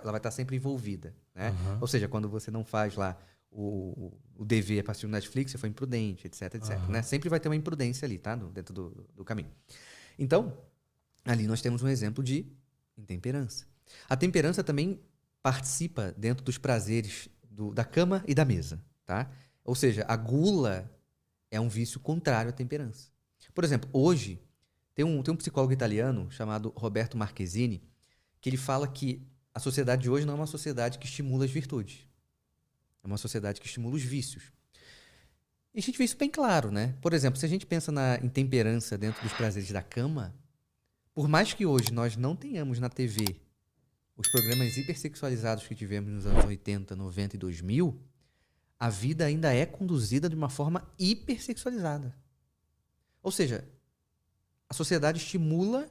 ela vai estar sempre envolvida, né? Aham. Ou seja, quando você não faz lá o dever para assistir no Netflix, você foi imprudente, etc, etc, né? Aham. Sempre vai ter uma imprudência ali, tá? Dentro do caminho. Então, ali nós temos um exemplo de intemperança. A temperança também participa dentro dos prazeres da cama e da mesa, tá? Ou seja, a gula é um vício contrário à temperança. Por exemplo, hoje tem um psicólogo italiano chamado Roberto Marquezine que ele fala que a sociedade de hoje não é uma sociedade que estimula as virtudes. É uma sociedade que estimula os vícios. E a gente vê isso bem claro, né? Por exemplo, se a gente pensa na intemperança dentro dos prazeres da cama, por mais que hoje nós não tenhamos na TV os programas hipersexualizados que tivemos nos anos 80, 90 e 2000, a vida ainda é conduzida de uma forma hipersexualizada. Ou seja, a sociedade estimula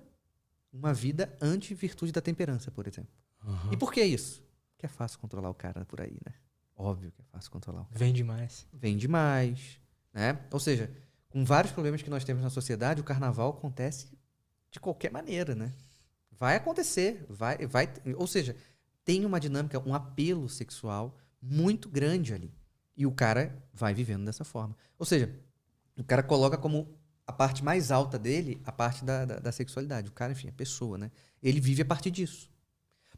uma vida anti-virtude da temperança, por exemplo. Aham. E por que isso? Porque é fácil controlar o cara por aí, né? Óbvio que é fácil controlar o cara. Vende mais. Vende mais, né? Ou seja, com vários problemas que nós temos na sociedade, o carnaval acontece de qualquer maneira, né? Vai acontecer, ou seja, tem uma dinâmica, um apelo sexual muito grande ali. E o cara vai vivendo dessa forma. Ou seja, o cara coloca como a parte mais alta dele a parte da sexualidade. O cara, enfim, a pessoa, né? Ele vive a partir disso.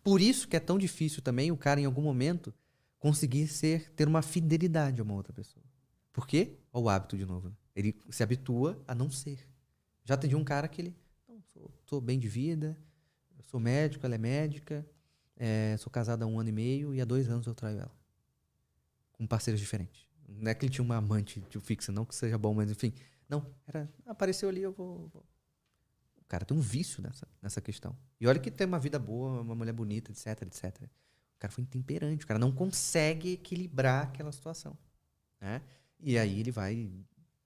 Por isso que é tão difícil também o cara, em algum momento, conseguir ter uma fidelidade a uma outra pessoa. Por quê? Olha o hábito de novo. Né? Ele se habitua a não ser. Já atendi um cara que ele... Não, sou bem de vida, eu sou médico, ela é médica, sou casado há 1 ano e meio e há 2 anos eu traio ela. Com parceiros diferentes. Não é que ele tinha uma amante de fixa, não que seja bom, mas enfim. Não, apareceu ali, eu vou. O cara tem um vício nessa questão. E olha que tem uma vida boa, uma mulher bonita, etc, etc. O cara foi intemperante, o cara não consegue equilibrar aquela situação. Né? E aí ele vai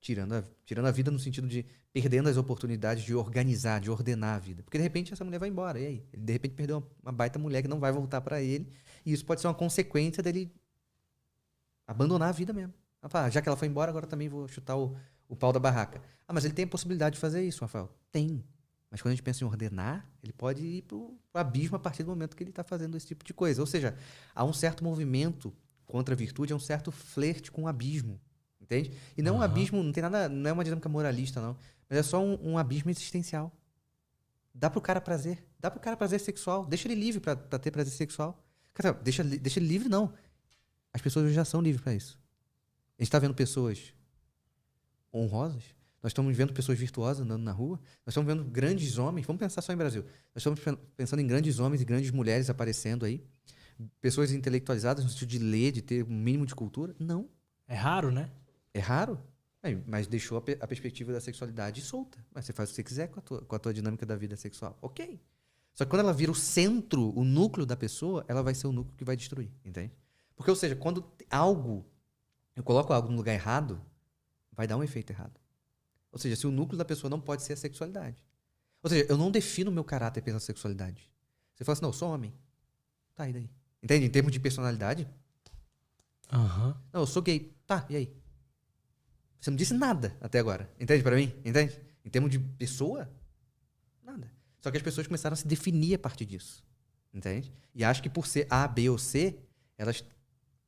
tirando a vida no sentido de perdendo as oportunidades de organizar, de ordenar a vida. Porque de repente essa mulher vai embora, e aí? Ele de repente perdeu uma baita mulher que não vai voltar pra ele, e isso pode ser uma consequência dele abandonar a vida mesmo. Já que ela foi embora, agora também vou chutar o pau da barraca. Ah, mas ele tem a possibilidade de fazer isso, Rafael? Tem. Mas quando a gente pensa em ordenar, ele pode ir pro abismo a partir do momento que ele está fazendo esse tipo de coisa. Ou seja, há um certo movimento contra a virtude, é um certo flerte com o abismo. Entende? E não um abismo, não tem nada, não é uma dinâmica moralista, não. Mas é só um abismo existencial. Dá pro cara prazer. Dá pro cara prazer sexual. Deixa ele livre pra ter prazer sexual. Cara, deixa ele livre, não. As pessoas já são livres para isso. A gente está vendo pessoas honrosas, nós estamos vendo pessoas virtuosas andando na rua, nós estamos vendo grandes homens, vamos pensar só em Brasil, nós estamos pensando em grandes homens e grandes mulheres aparecendo aí, pessoas intelectualizadas no sentido de ler, de ter um mínimo de cultura. Não. É raro, né? É raro, mas deixou a perspectiva da sexualidade solta. Mas você faz o que você quiser com a tua dinâmica da vida sexual. Ok. Só que quando ela vira o centro, o núcleo da pessoa, ela vai ser o núcleo que vai destruir, entende? Porque, ou seja, quando eu coloco algo no lugar errado, vai dar um efeito errado. Ou seja, se o núcleo da pessoa não pode ser a sexualidade. Ou seja, eu não defino o meu caráter pela sexualidade. Você fala assim, não, eu sou homem. Tá, e daí? Entende? Em termos de personalidade? Não, eu sou gay. Tá, e aí? Você não disse nada até agora. Entende pra mim? Entende? Em termos de pessoa, nada. Só que as pessoas começaram a se definir a partir disso. Entende? E acho que por ser A, B ou C, elas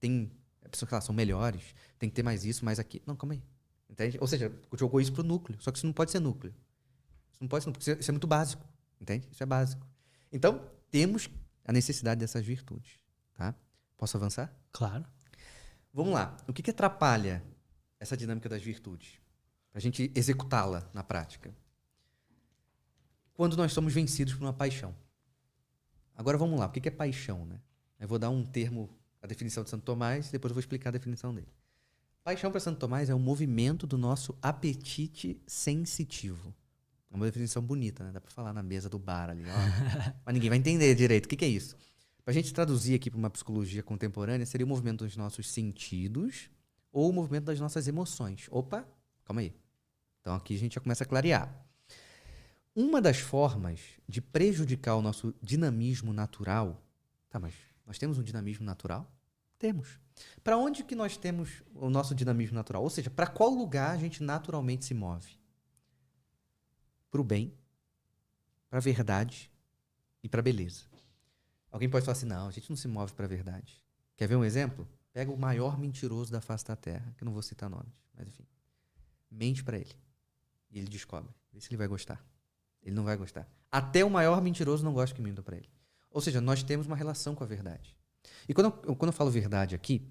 têm... Pessoas que são melhores, tem que ter mais isso, mais aquilo. Não, calma aí. Entende? Ou seja, jogou isso pro núcleo. Só que isso não pode ser núcleo. Isso não pode ser núcleo, porque isso é muito básico. Entende? Isso é básico. Então, temos a necessidade dessas virtudes. Tá? Posso avançar? Claro. Vamos lá. O que atrapalha essa dinâmica das virtudes? Pra gente executá-la na prática. Quando nós somos vencidos por uma paixão. Agora vamos lá. O que é paixão, né? Eu vou dar um termo, a definição de Santo Tomás, e depois eu vou explicar a definição dele. Paixão para Santo Tomás é um movimento do nosso apetite sensitivo. É uma definição bonita, né? Dá para falar na mesa do bar ali. Ó. Mas ninguém vai entender direito. O que é isso? Para a gente traduzir aqui para uma psicologia contemporânea, seria o movimento dos nossos sentidos ou o movimento das nossas emoções. Opa, calma aí. Então aqui a gente já começa a clarear. Uma das formas de prejudicar o nosso dinamismo natural... Tá, mas nós temos um dinamismo natural? Temos. Para onde que nós temos o nosso dinamismo natural? Ou seja, para qual lugar a gente naturalmente se move? Para o bem, para a verdade e para a beleza. Alguém pode falar assim, não, a gente não se move para a verdade. Quer ver um exemplo? Pega o maior mentiroso da face da Terra, que eu não vou citar nomes, mas enfim. Mente para ele. E ele descobre. Vê se ele vai gostar. Ele não vai gostar. Até o maior mentiroso não gosta que minta para ele. Ou seja, nós temos uma relação com a verdade. E quando eu falo verdade aqui,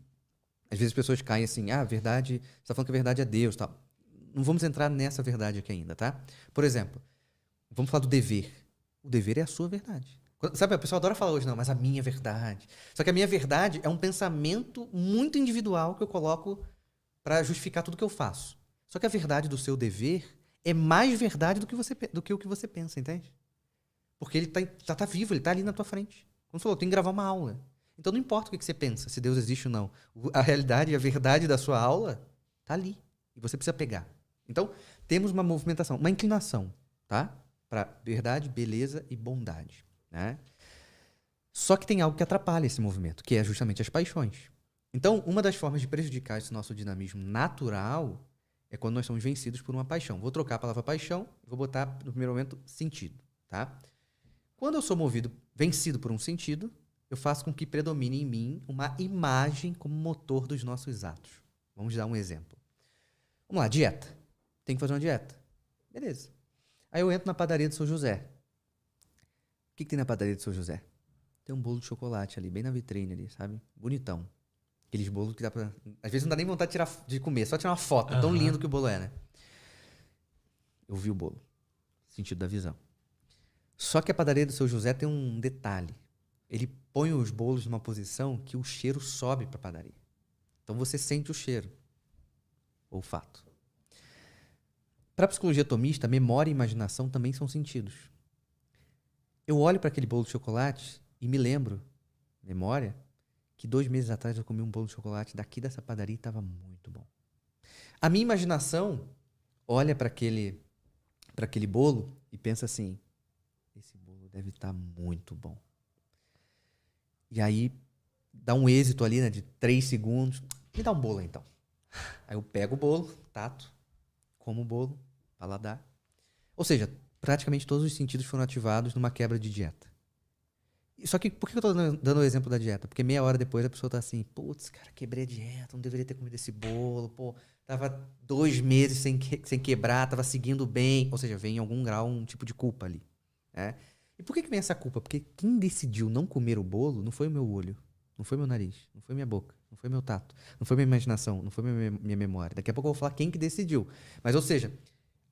às vezes as pessoas caem assim, verdade, você está falando que a verdade é Deus, tal. Não vamos entrar nessa verdade aqui ainda, tá? Por exemplo, vamos falar do dever. O dever é a sua verdade. Sabe, a pessoa adora falar hoje, não, mas a minha verdade. Só que a minha verdade é um pensamento muito individual que eu coloco para justificar tudo que eu faço. Só que a verdade do seu dever é mais verdade do que o que você pensa, entende? Porque ele tá vivo, ele tá ali na tua frente. Como você falou, tem que gravar uma aula. Então não importa o que você pensa, se Deus existe ou não. A realidade e a verdade da sua aula tá ali. E você precisa pegar. Então, temos uma movimentação, uma inclinação, tá? Para verdade, beleza e bondade, né? Só que tem algo que atrapalha esse movimento, que é justamente as paixões. Então, uma das formas de prejudicar esse nosso dinamismo natural é quando nós somos vencidos por uma paixão. Vou trocar a palavra paixão, vou botar no primeiro momento sentido, tá? Quando eu sou vencido por um sentido, eu faço com que predomine em mim uma imagem como motor dos nossos atos. Vamos dar um exemplo. Vamos lá, dieta. Tem que fazer uma dieta. Beleza. Aí eu entro na padaria do São José. O que tem na padaria do São José? Tem um bolo de chocolate ali, bem na vitrine ali, sabe? Bonitão. Aqueles bolos que dá pra... Às vezes não dá nem vontade de comer, só tirar uma foto. Tão lindo que o bolo é, né? Eu vi o bolo. Sentido da visão. Só que a padaria do Seu José tem um detalhe. Ele põe os bolos numa posição que o cheiro sobe pra padaria. Então você sente o cheiro. Olfato. Para a psicologia tomista, memória e imaginação também são sentidos. Eu olho para aquele bolo de chocolate e me lembro, memória, que 2 meses atrás eu comi um bolo de chocolate daqui dessa padaria e estava muito bom. A minha imaginação olha para aquele bolo e pensa assim, esse bolo deve estar muito bom. E aí dá um êxito ali, né, de 3 segundos. Me dá um bolo aí, então. Aí eu pego o bolo, tato, como o bolo, paladar. Ou seja, praticamente todos os sentidos foram ativados numa quebra de dieta. Só que por que eu tô dando o exemplo da dieta? Porque meia hora depois a pessoa tá assim, putz, cara, quebrei a dieta, não deveria ter comido esse bolo, pô, tava 2 meses sem quebrar, tava seguindo bem. Ou seja, vem em algum grau um tipo de culpa ali, né? E por que vem essa culpa? Porque quem decidiu não comer o bolo não foi o meu olho, não foi meu nariz, não foi minha boca, não foi meu tato, não foi minha imaginação, não foi minha memória. Daqui a pouco eu vou falar quem que decidiu. Mas, ou seja,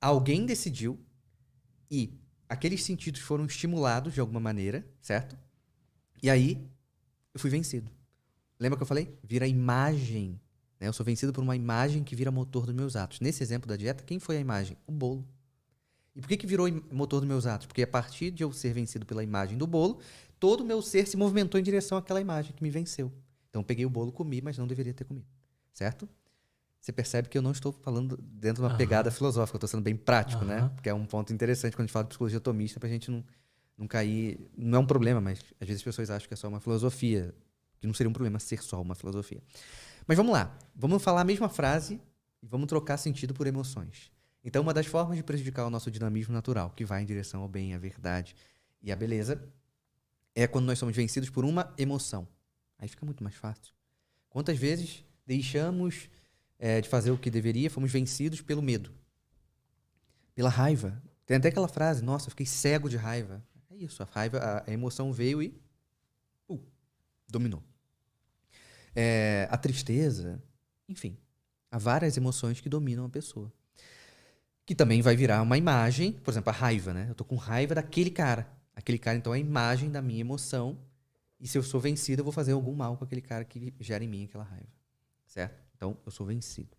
alguém decidiu e aqueles sentidos foram estimulados de alguma maneira, certo? E aí, eu fui vencido. Lembra que eu falei? Vira imagem. Né? Eu sou vencido por uma imagem que vira motor dos meus atos. Nesse exemplo da dieta, quem foi a imagem? O bolo. E por que virou motor dos meus atos? Porque a partir de eu ser vencido pela imagem do bolo, todo o meu ser se movimentou em direção àquela imagem que me venceu. Então, eu peguei o bolo, comi, mas não deveria ter comido. Certo? Você percebe que eu não estou falando dentro de uma pegada filosófica, eu estou sendo bem prático, né? Porque é um ponto interessante quando a gente fala de psicologia tomista, pra gente não cair... Não é um problema, mas às vezes as pessoas acham que é só uma filosofia, que não seria um problema ser só uma filosofia. Mas vamos lá, vamos falar a mesma frase e vamos trocar sentido por emoções. Então, uma das formas de prejudicar o nosso dinamismo natural, que vai em direção ao bem, à verdade e à beleza, é quando nós somos vencidos por uma emoção. Aí fica muito mais fácil. Quantas vezes deixamos de fazer o que deveria, fomos vencidos pelo medo, pela raiva. Tem até aquela frase, nossa, eu fiquei cego de raiva. É isso, a raiva, a emoção veio e dominou. A tristeza, enfim, há várias emoções que dominam a pessoa. Que também vai virar uma imagem, por exemplo, a raiva, né? Eu tô com raiva daquele cara. Aquele cara, então, é a imagem da minha emoção. E se eu sou vencido, eu vou fazer algum mal com aquele cara que gera em mim aquela raiva. Certo? Então, eu sou vencido.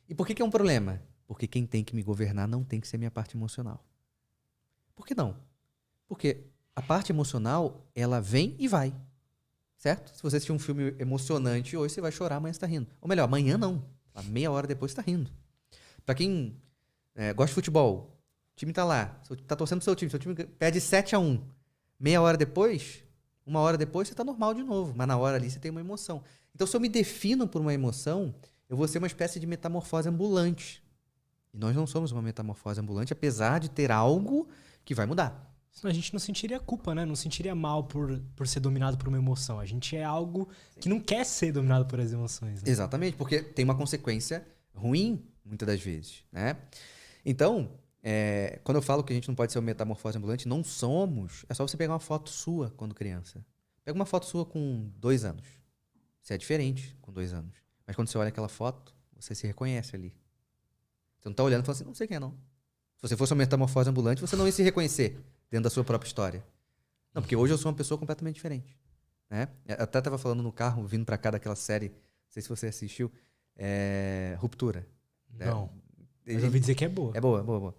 E por que é um problema? Porque quem tem que me governar não tem que ser minha parte emocional. Por que não? Porque a parte emocional, ela vem e vai. Certo? Se você assistir um filme emocionante hoje, você vai chorar, amanhã você tá rindo. Ou melhor, amanhã não. Meia hora depois você tá rindo. Pra quem gosta de futebol, o time tá lá, tá torcendo pro seu time perde 7-1. Meia hora depois, 1 hora depois, você tá normal de novo. Mas na hora ali você tem uma emoção. Então, se eu me defino por uma emoção, eu vou ser uma espécie de metamorfose ambulante. E nós não somos uma metamorfose ambulante, apesar de ter algo que vai mudar, Senão a gente não sentiria culpa, né? Não sentiria mal por ser dominado por uma emoção. A gente é algo que não quer ser dominado por as emoções, né? Exatamente, porque tem uma consequência ruim, muitas das vezes, né? Então, quando eu falo que a gente não pode ser uma metamorfose ambulante, não somos. É só você pegar uma foto sua quando criança. Pega uma foto sua com 2 anos. Você é diferente com 2 anos. Mas quando você olha aquela foto, você se reconhece ali. Você não tá olhando e fala assim, não sei quem é não. Se você fosse uma metamorfose ambulante, você não ia se reconhecer dentro da sua própria história. Não, porque hoje eu sou uma pessoa completamente diferente. Né? Eu até tava falando no carro, vindo pra cá daquela série, não sei se você assistiu, Ruptura. Não. Né? Mas eu ouvi dizer que é boa. É boa, boa, boa.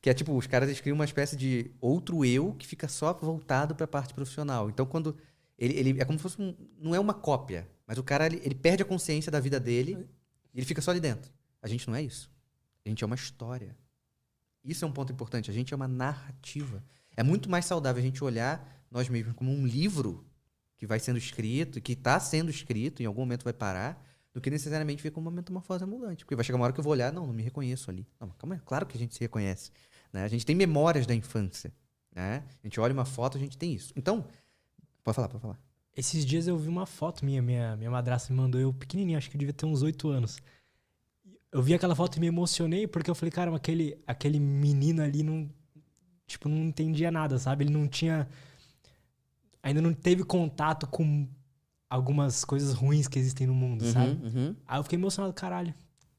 Que é tipo, os caras eles criam uma espécie de outro eu que fica só voltado pra parte profissional. Então, quando ele é como se fosse não é uma cópia, mas o cara ele perde a consciência da vida dele e ele fica só ali dentro. A gente não é isso. A gente é uma história. Isso é um ponto importante. A gente é uma narrativa. É muito mais saudável a gente olhar nós mesmos como um livro que vai sendo escrito, que está sendo escrito, em algum momento vai parar, do que necessariamente ver como uma metamorfose ambulante. Porque vai chegar uma hora que eu vou olhar, não me reconheço ali. Não, mas calma aí, claro que a gente se reconhece. Né? A gente tem memórias da infância. Né? A gente olha uma foto, a gente tem isso. Então, pode falar, pode falar. Esses dias eu vi uma foto minha madrasta me mandou, eu pequenininho, acho que eu devia ter uns 8 anos. Eu vi aquela foto e me emocionei porque eu falei, cara, aquele menino ali não entendia nada, sabe? Ele não tinha... Ainda não teve contato com algumas coisas ruins que existem no mundo, sabe? Uhum. Aí eu fiquei emocionado, caralho.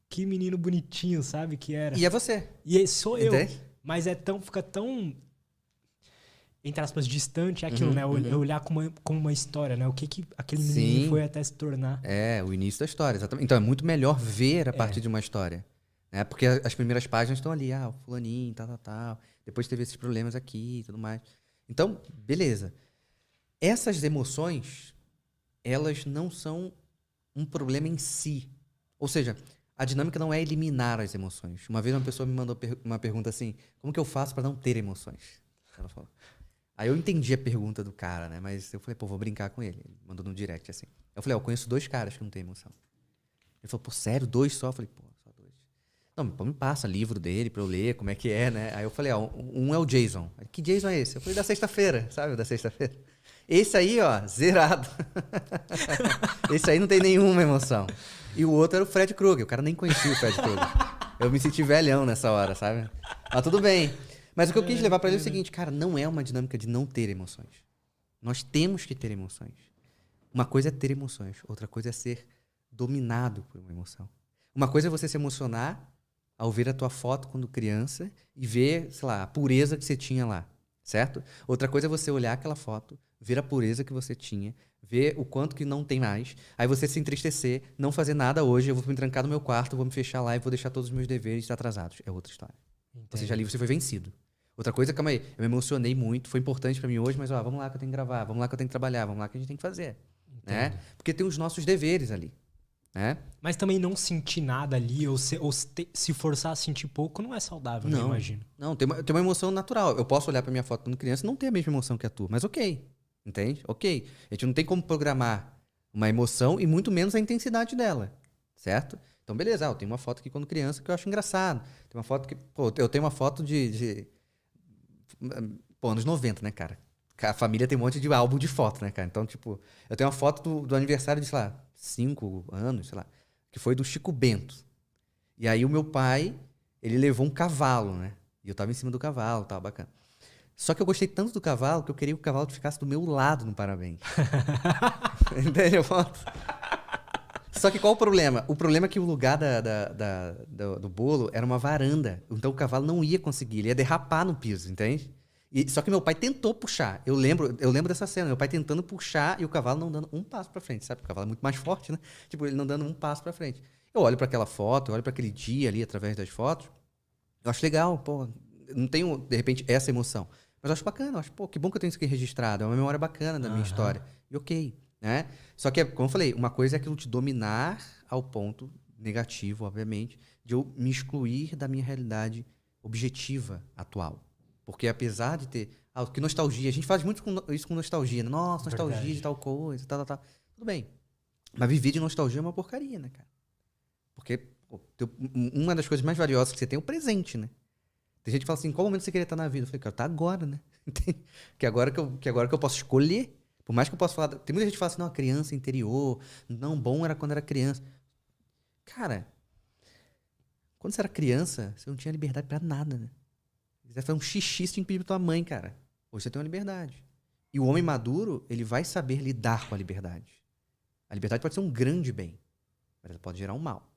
Que menino bonitinho, sabe? Que era. E é você. E sou eu. Entende? Mas fica tão, entre aspas, distante aquilo, né? Eu olhar como uma história, né? O que aquele menino foi até se tornar. É, o início da história, exatamente. Então é muito melhor ver a partir de uma história. Né? Porque as primeiras páginas estão ali, o fulaninho, tal. Depois teve esses problemas aqui e tudo mais. Então, beleza. Essas emoções, elas não são um problema em si. Ou seja, a dinâmica não é eliminar as emoções. Uma vez uma pessoa me mandou uma pergunta assim, como que eu faço para não ter emoções? Ela falou. Aí eu entendi a pergunta do cara, né? Mas eu falei, vou brincar com ele. Ele mandou no direct assim. Eu falei, eu conheço 2 caras que não têm emoção. Ele falou, sério? 2 só? Eu falei, só 2. Não, me passa livro dele pra eu ler, como é que é, né? Aí eu falei, um é o Jason. Que Jason é esse? Eu falei, da sexta-feira, sabe? Da sexta-feira. Esse aí, zerado. Esse aí não tem nenhuma emoção. E o outro era o Fred Krueger. O cara nem conhecia o Fred Krueger. Eu me senti velhão nessa hora, sabe? Mas tudo bem. Mas o que eu quis levar pra ele é o seguinte, cara, não é uma dinâmica de não ter emoções. Nós temos que ter emoções. Uma coisa é ter emoções, outra coisa é ser dominado por uma emoção. Uma coisa é você se emocionar ao ver a tua foto quando criança e ver, sei lá, a pureza que você tinha lá, certo? Outra coisa é você olhar aquela foto, ver a pureza que você tinha, ver o quanto que não tem mais, aí você se entristecer, não fazer nada hoje, eu vou me trancar no meu quarto, vou me fechar lá e vou deixar todos os meus deveres atrasados. É outra história. Entendo. Ou seja, ali você foi vencido. Outra coisa, calma aí, eu me emocionei muito, foi importante pra mim hoje, mas vamos lá que eu tenho que gravar, vamos lá que eu tenho que trabalhar, vamos lá que a gente tem que fazer. Né? Porque tem os nossos deveres ali. Né? Mas também não sentir nada ali, ou se forçar a sentir pouco, não é saudável, não, eu imagino. Não, tem uma emoção natural. Eu posso olhar pra minha foto quando criança e não ter a mesma emoção que a tua, mas ok. Entende? Ok. A gente não tem como programar uma emoção e muito menos a intensidade dela. Certo? Então, beleza. Eu tenho uma foto aqui quando criança que eu acho engraçado. Tem uma foto que... eu tenho uma foto de anos 90, né, cara? A família tem um monte de álbum de foto, né, cara? Então, tipo, eu tenho uma foto do aniversário de, sei lá, 5 anos, sei lá, que foi do Chico Bento. E aí o meu pai, ele levou um cavalo, né? E eu tava em cima do cavalo, tava bacana. Só que eu gostei tanto do cavalo que eu queria que o cavalo ficasse do meu lado no parabéns. Entende a foto? Só que qual o problema? O problema é que o lugar do bolo era uma varanda. Então o cavalo não ia conseguir, ele ia derrapar no piso, entende? Só que meu pai tentou puxar. Eu lembro dessa cena, meu pai tentando puxar e o cavalo não dando um passo pra frente, sabe? O cavalo é muito mais forte, né? Tipo, ele não dando um passo pra frente. Eu olho pra aquela foto, eu olho pra aquele dia ali através das fotos. Eu acho legal, não tenho, de repente, essa emoção. Mas eu acho bacana, eu acho, que bom que eu tenho isso aqui registrado. É uma memória bacana da minha história. E ok, né? Só que, como eu falei, uma coisa é aquilo te dominar ao ponto negativo, obviamente, de eu me excluir da minha realidade objetiva atual. Porque apesar de ter... que nostalgia. A gente faz muito isso com nostalgia. Né? Nossa, nostalgia Verdade. de tal coisa, tal. Tudo bem. Mas viver de nostalgia é uma porcaria, né, cara? Porque uma das coisas mais valiosas que você tem é o presente, né? Tem gente que fala assim, qual momento você queria estar na vida? Eu falei, cara, tá agora, né? Entende? Que agora que eu posso escolher. Por mais que eu possa falar. Tem muita gente que fala assim, não, a criança interior. Não, bom era quando era criança. Cara, quando você era criança, você não tinha liberdade pra nada, né? Se quiser fazer um xixi, você tinha que pedir pra tua mãe, cara. Hoje você tem uma liberdade. E o homem maduro, ele vai saber lidar com a liberdade. A liberdade pode ser um grande bem, mas ela pode gerar um mal.